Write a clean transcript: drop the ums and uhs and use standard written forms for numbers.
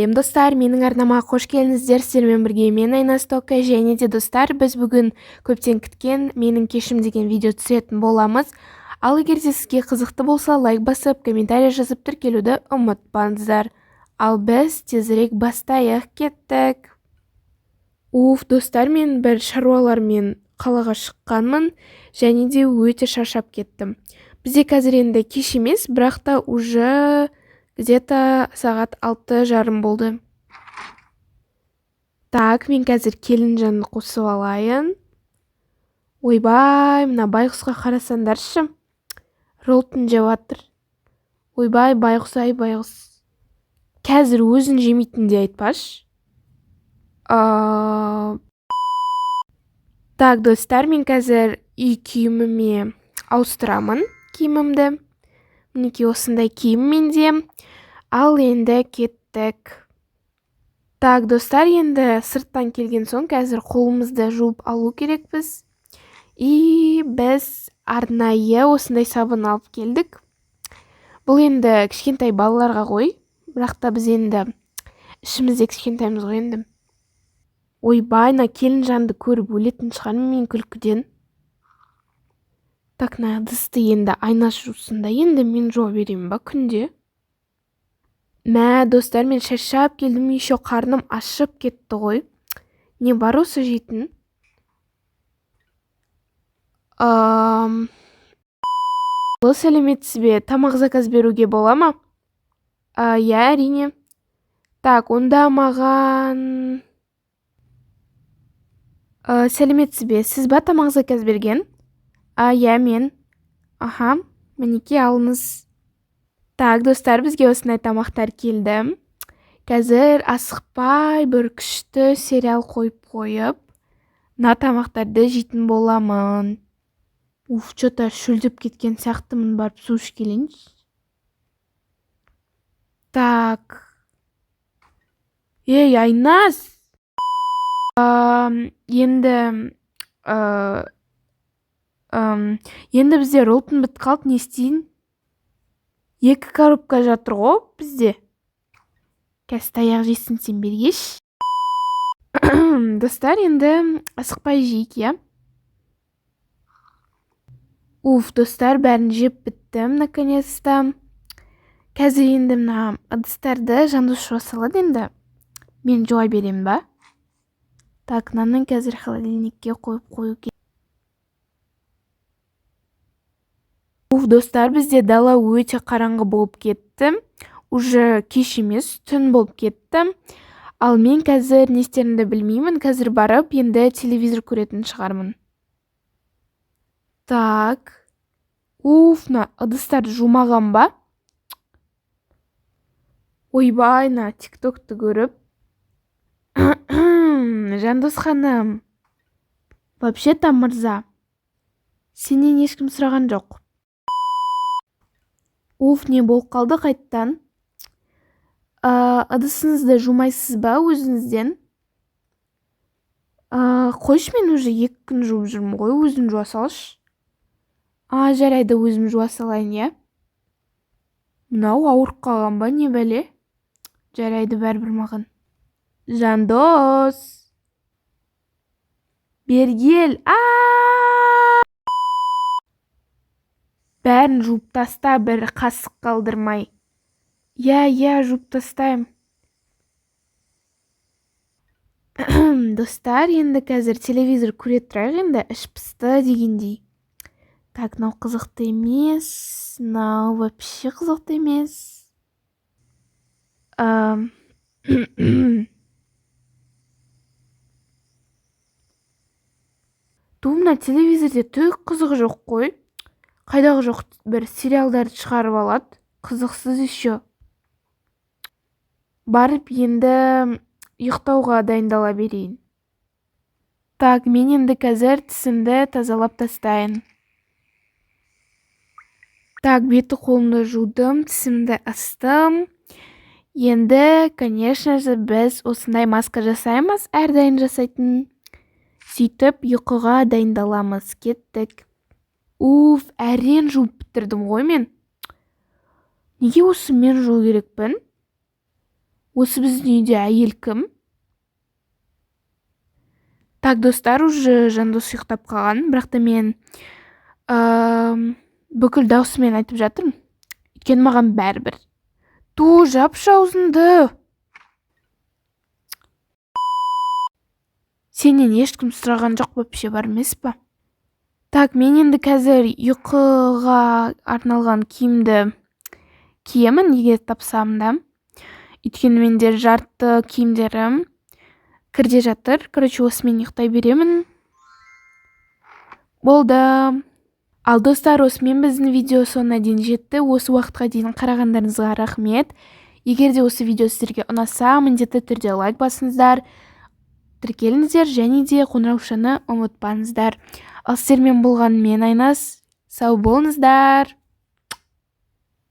Достар, менің арнама қош келдіңіздер. Сіздермен бірге мен Айназ Тока, және де достар, біз бүгін көптен күткен менің кешім деген видео түсіретін боламыз. Ал егер де сізге қызықты болса, лайк басып, комментарий жазып тіркелуді ұмытпаңыздар. Ал біз тезірек бастайық, кеттік. Достар, мен бір шаруалармен қалаға шыққанмын, және де өте шаршап кеттім. Бізде қазір енді кеш емес, бірақ та уже где-то сағат 6:30 болды. Так, мен қазір келінжанды қосып алайын. Ойбай, мына байғұсқа қарасаңдаршы. Ролтын жеп жатыр. Ойбай, байғұс, ай байғұс. Қазір өзін жемейтін де айтпаш. Так, достар, мен қазір үй киіміме ауыстырамын киімімді. Мінекей осындай киім менде. Ал енді кеттік. Так, достар, енді сырттан келген соң қазір қолымызды жуып алу керекпіз. И біз арнайы осындай сабын алып келдік. Бұл енді кішкентай балаларға ғой, бірақ та біз енді ішімізде кішкентаймыз ғой енді. Ойбай, на келінжанды көріп өлетін шығармын мен күлкіден. Так, на ыдысты енді Айназ жусында, енді мен жуа беремін ба күнде. Мә, достар, мен шаршап келдім, еще қарным ашып кетті ғой. Не бар осы жейтін? Сәлеметсіз бе, тамақ заказ беруге бола ма? Я, әрине. Так, онда маған... Сәлеметсіз бе, сіз ба тамақ заказ берген? Я, мен. Аха, мінекей алыңыз. Так, достар, бізге осындай тамақтар келді. Қазір асықпай бір күшті сериал қойып, мына тамақтарды жейтін боламын. Что-то шөлдеп кеткен сияқтымын, барып су ішіп келейінші. Так. Ей, Айназ! Енді бізде ролтын бітіп қалды, не істейін? 2 коробка жатыр ғой бізде. Қазір таяқ жейсің сен бергеш. Достар, енді асықпай жейік, я? Достар, бәрін жеп біттім, наконец-то. Қазір енді мына ыдыстарды жандос жуа салады енді. Мен жуа берем ба? Так, мынаны қазір холодильникке қою керек. Достар, бізде дала өте қараңғы болып кетті. Уже кеш емес, түн болып кетті. Ал мен қазір не істерімді білмеймін. Қазір барып, енді телевизор көретін шығармын. Так. На ыдыстарды жумаған ба? Ойбай, на тиктокты көріп. Жандос ханым. Вообще-то мырза. Сенен ешкім сұраған жоқ. Не болып қалды қайттан? Ыдысыңызды жумайсыз ба өзіңізден? Қойшы, мен уже 2 күн жуып жүрмін ғой, өзім жуа салшы. Жарайды, өзім жуа салайын, я? Мынау ауырып қалған ба, не бәле? Жарайды, бәрібір маған. Жандос! Бергел! Бәрін жуып таста, бір қасық қалдырмай. Я, жуып тастайым. Достар, енді қазір телевизор көре тұрайық, енді іш пысты дегендей. Так, мынау қызықты емес, мынау вообще қызықты емес. Мына телевизорде түк қызығы жоқ қой. Қайдағы жоқ, бір сериалдарды шығарып алады. Қызықсыз еще. Барып енді ұйықтауға дайындала берейін. Так, мен енді қазір тісімді тазалап тастайын. Так, беті қолымды жудым, тісімді ыстым. Енді, конечно же, біз осындай маска жасаймыз, әрдайым жасайтын. Сөйтіп, ұйқыға дайындаламыз. Кеттік. Әрен жуып бітірдім ғой мен. Неге осы мен жуу керекпін? Осы біздің үйде әйел кім? Так, достар, уже жандос ұйықтап қалған, бірақ та мен бүкіл даусымен айтып жатырмын. Өйткені маған бәрібір. Жапшы аузыңды. Сенен ешкім сұраған жоқ, вообще бар емес па? Так, мен енді қазір ұйқыға арналған киімді киемін, егер тапсам да. Өйткені менде жарты киімдерім кірде жатыр. Короче, осымен ұйықтай беремін. Болды. Ал достар, осымен біздің видео соңына дейін жетті. Осы уақытқа дейін қарағандарыңызға рахмет. Егер де осы видео сіздерге ұнаса, міндетті түрде лайк басыңыздар, тіркеліңіздер және де қоңыраушаны ұмытпаңыздар. Ал сіздермен болған мен Айнас. Сау болыңыздар.